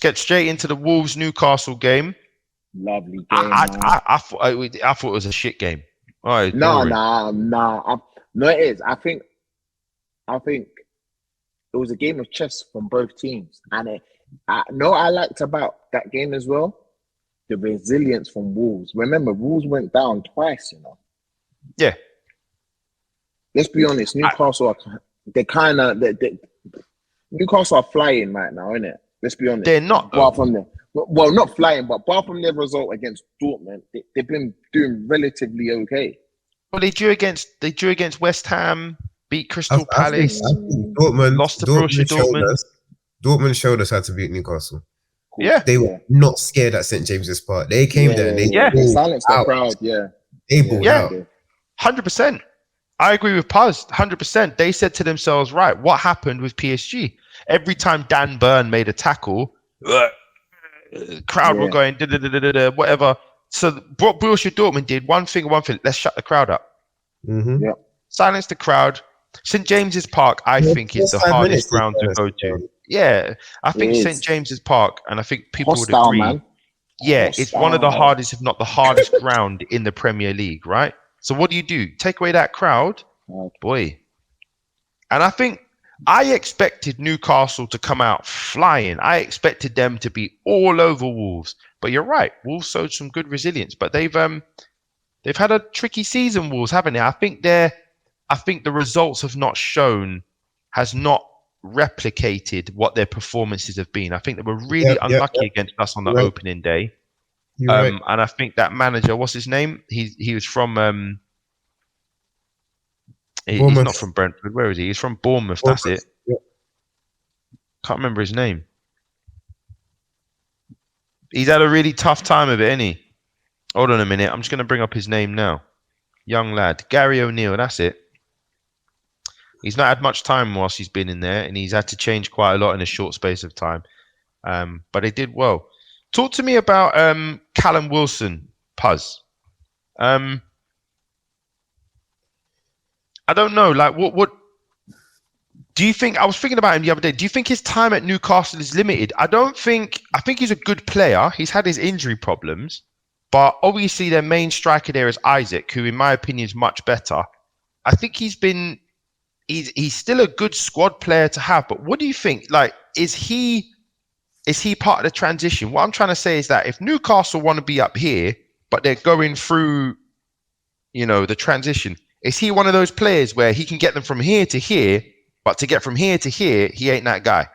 get straight into the Wolves Newcastle game. Lovely game. I thought it was a shit game. Oh, No, it is. I think it was a game of chess from both teams, and I liked about that game as well, the resilience from Wolves. Remember, Wolves went down twice. You know. Yeah. Let's be honest. Newcastle Newcastle are flying right now, innit? Let's be honest. They're not. Apart from them, well, not flying, but apart from their result against Dortmund, they've been doing relatively okay. Well, they drew against West Ham, beat Crystal Palace, I think Dortmund lost to Borussia Dortmund. Dortmund showed us how to beat Newcastle. Yeah, they were not scared at St James's Park. They came there. They silenced the crowd. Yeah, they balled out. 100%. I agree with Puz. 100%. They said to themselves, right, what happened with PSG? Every time Dan Burn made a tackle, crowd were going whatever. So what Borussia Dortmund did, one thing, let's shut the crowd up. Mm-hmm. Yeah. Silence the crowd. St James's Park, I think, is the hardest ground to go to. Yeah, I think St James's Park, and I think people would agree. Man. Yeah, it's one of the hardest, if not the hardest ground in the Premier League, right? So what do? Take away that crowd, boy. And I think I expected Newcastle to come out flying. I expected them to be all over Wolves. But you're right, Wolves showed some good resilience. But they've had a tricky season, Wolves, haven't they? I think the results have not replicated what their performances have been. I think they were really unlucky against us on the opening day. And I think that manager, what's his name? He was from he's not from Brentford. Where is he? He's from Bournemouth. That's it. Yeah. Can't remember his name. He's had a really tough time of it, ain't he? Hold on a minute. I'm just going to bring up his name now. Young lad, Gary O'Neill. That's it. He's not had much time whilst he's been in there, and he's had to change quite a lot in a short space of time. But they did well. Talk to me about Callum Wilson, Puz. I don't know. Like, what do you think? I was thinking about him the other day. Do you think his time at Newcastle is limited? I think he's a good player. He's had his injury problems, but obviously their main striker there is Isaac, who, in my opinion, is much better. I think he's still a good squad player to have. But what do you think? Like, is he part of the transition? What I'm trying to say is that if Newcastle want to be up here, but they're going through, the transition, is he one of those players where he can get them from here to here, but to get from here to here, he ain't that guy?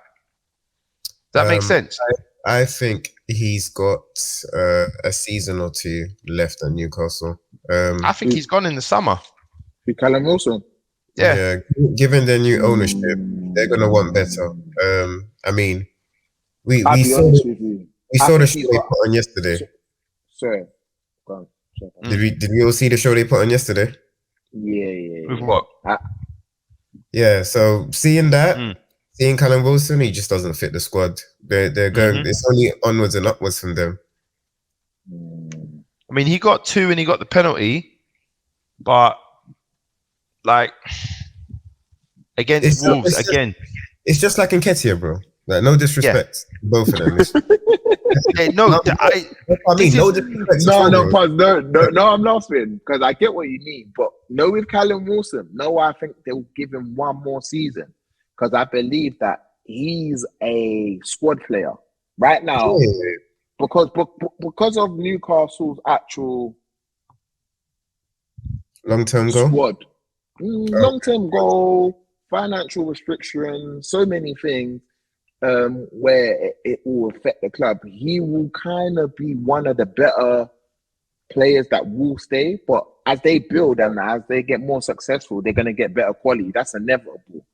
Does that make sense? I think he's got a season or two left at Newcastle. I think he's gone in the summer. Callum Wilson. Yeah. Given their new ownership, they're gonna want better. I mean, we saw the show they put on yesterday. Sorry. Go on. Did we all see the show they put on yesterday? Yeah. With what? Yeah. So seeing Callum Wilson, he just doesn't fit the squad. They're going. It's only onwards and upwards from them. I mean, he got 2 and he got the penalty, but like against Wolves again. It's just like Nketiah, bro. Like, no disrespect, both of them. No, I'm laughing because I get what you mean. But with Callum Wilson, I think they'll give him one more season because I believe that he's a squad player right now. Yeah. Because of Newcastle's actual long-term goal. Squad. Long-term goal, financial restrictions, so many things where it will affect the club. He will kind of be one of the better players that will stay, but as they build and as they get more successful, they're going to get better quality. That's inevitable.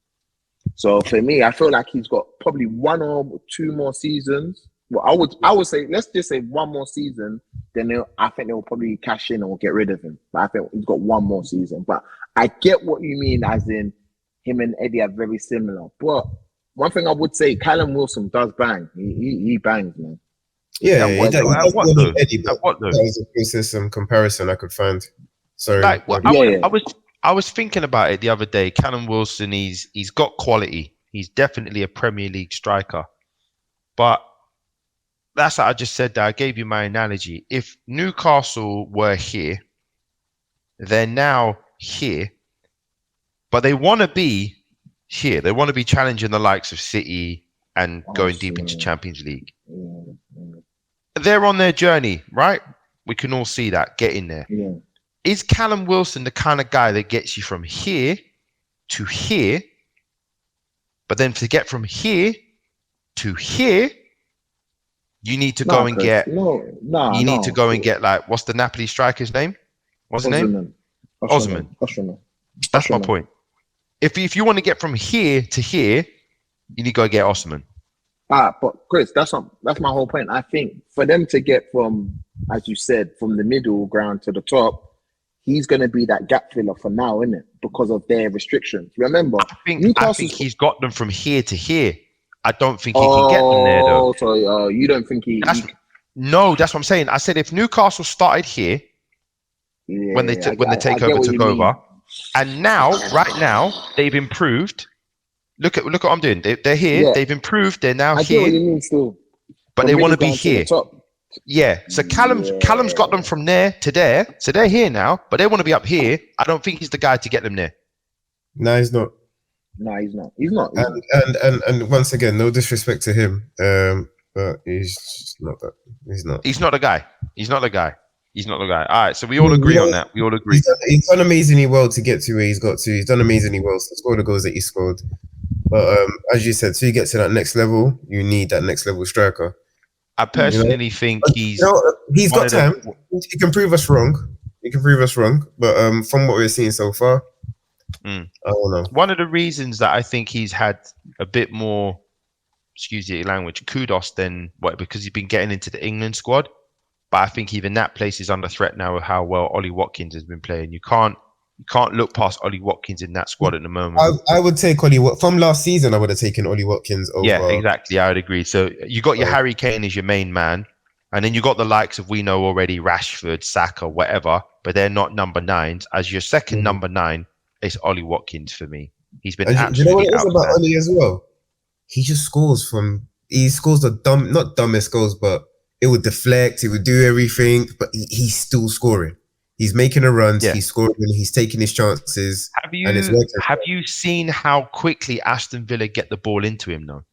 So for me, I feel like he's got probably 1 or 2 more seasons. Well, I would say, let's just say 1 more season, then I think they'll probably cash in or get rid of him. But I think he's got 1 more season. But I get what you mean, as in him and Eddie are very similar. But one thing I would say, Callum Wilson does bang. He bangs, man. Yeah, he does. What though? That was a criticism comparison I could find. Sorry. Like, I was thinking about it the other day. Callum Wilson, he's got quality. He's definitely a Premier League striker. But that's what I just said that I gave you my analogy. If Newcastle were here, they're now here, but they want to be here. They want to be challenging the likes of City and going deep into Champions League. They're on their journey, right? We can all see that, getting there. Yeah. Is Callum Wilson the kind of guy that gets you from here to here, but then to get from here to here, you need to go and get. You need to go and get, like, what's the Napoli striker's name? What's his name? Osman. That's my point. If you want to get from here to here, you need to go get Osman. But Chris, that's my whole point. I think for them to get from, as you said, from the middle ground to the top, he's going to be that gap filler for now, isn't it? Because of their restrictions. Remember, I think he's got them from here to here. I don't think he can get them there, though. So you don't think No, that's what I'm saying. I said if Newcastle started here when the takeover took over, and now, right now, they've improved. Look at what I'm doing. They're here. Yeah. They've improved. They're now here. Get what you mean still. But they want to be here. Yeah. So Callum's got them from there to there. So they're here now, but they want to be up here. I don't think he's the guy to get them there. No, he's not. No, he's not. He's not. And once again, no disrespect to him, but he's just not that. He's not. He's not the guy. He's not the guy. He's not the guy. All right, so we all agree on that. We all agree. He's done amazingly well to get to where he's got to. He's done amazingly well to score the goals that he scored. But as you said, so you get to that next level, you need that next level striker. I personally think he's got time. He can prove us wrong. But from what we're seeing so far, I don't know. One of the reasons that I think he's had a bit more, excuse the language, kudos than because he's been getting into the England squad. But I think even that place is under threat now with how well Ollie Watkins has been playing. You can't look past Ollie Watkins in that squad at the moment. I would take from last season. I would have taken Ollie Watkins over. Yeah, exactly. I would agree. So you got your Harry Kane as your main man, and then you got the likes of, we know already, Rashford, Saka, whatever, but they're not number 9s. As your second number 9, it's Ollie Watkins for me. He's been absolutely. Do you know what it is about Ollie as well? He just scores the not dumbest goals, but it would deflect, it would do everything, but he's still scoring. He's making a run, he's scoring, he's taking his chances. Have you seen how quickly Aston Villa get the ball into him, though?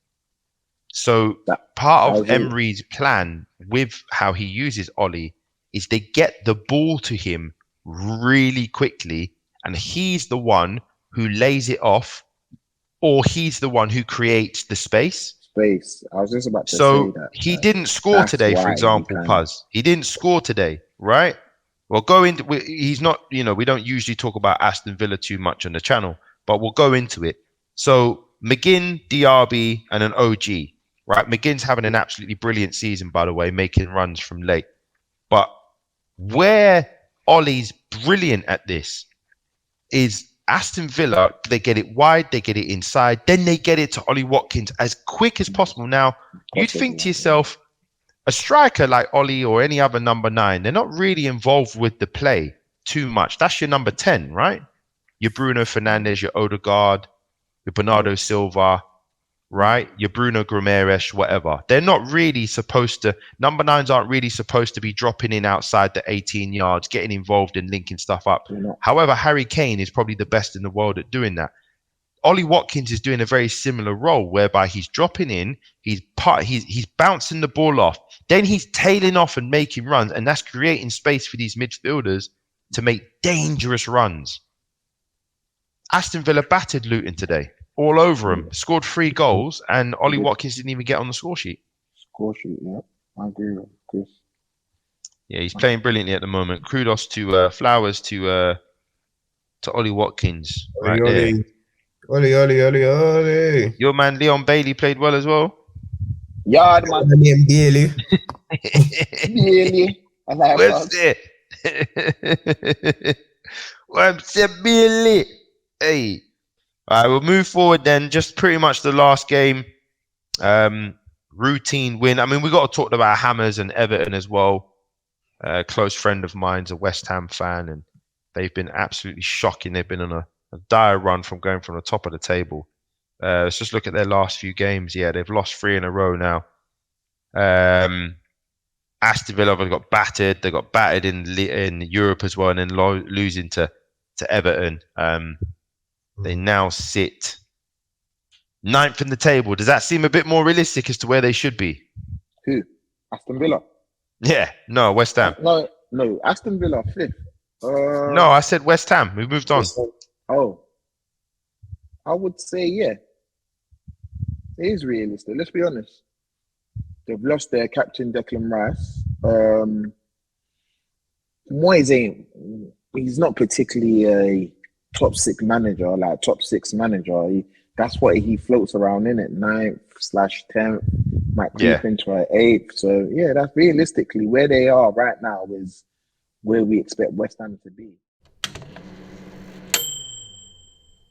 So part of Emery's plan with how he uses Ollie is they get the ball to him really quickly, and he's the one who lays it off, or he's the one who creates the space. I was just about to say that. He didn't score today, for example, Puz. He didn't score today, right? Well, he's not, we don't usually talk about Aston Villa too much on the channel, but we'll go into it. So McGinn, Diaby, and an OG, right? McGinn's having an absolutely brilliant season, by the way, making runs from late. But where Ollie's brilliant at this is Aston Villa, they get it wide, they get it inside, then they get it to Ollie Watkins as quick as possible. Now, you'd think to yourself, a striker like Ollie or any other number 9, they're not really involved with the play too much. That's your number 10, right? Your Bruno Fernandes, your Odegaard, your Bernardo Silva, right? Your Bruno Guimaraes, whatever. They're not really supposed to, number 9s aren't really supposed to be dropping in outside the 18 yards, getting involved and linking stuff up. However, Harry Kane is probably the best in the world at doing that. Ollie Watkins is doing a very similar role whereby he's dropping in, he's bouncing the ball off, then he's tailing off and making runs, and that's creating space for these midfielders to make dangerous runs. Aston Villa battered Luton today, all over him, scored 3 goals, and Ollie Watkins didn't even get on the score sheet. Yeah, I agree with Chris. Yeah, he's playing brilliantly at the moment. Kudos to flowers to Ollie Watkins. Right there. Ollie. Your man Leon Bailey played well as well. Yeah, man. Bailey. Bailey. What's it? What's it, Bailey? Hey. All right, we'll move forward then. Just pretty much the last game. Routine win. I mean, we got to talk about Hammers and Everton as well. A close friend of mine's a West Ham fan, and they've been absolutely shocking. They've been on a dire run from going from the top of the table. Let's just look at their last few games. Yeah, they've lost 3 in a row now. Aston Villa have got battered. They got battered in Europe as well, and then losing to Everton. They now sit ninth in the table. Does that seem a bit more realistic as to where they should be? Who? Aston Villa. Yeah, no, West Ham. No, Aston Villa 5th. No, I said West Ham. We moved on. Oh, I would say yeah. It is realistic. Let's be honest. They've lost their captain Declan Rice. Moyes he's not particularly a top six manager, that's what he floats around in it, 9th/10th, might creep into an 8th. So yeah, that's realistically where they are right now is where we expect West Ham to be.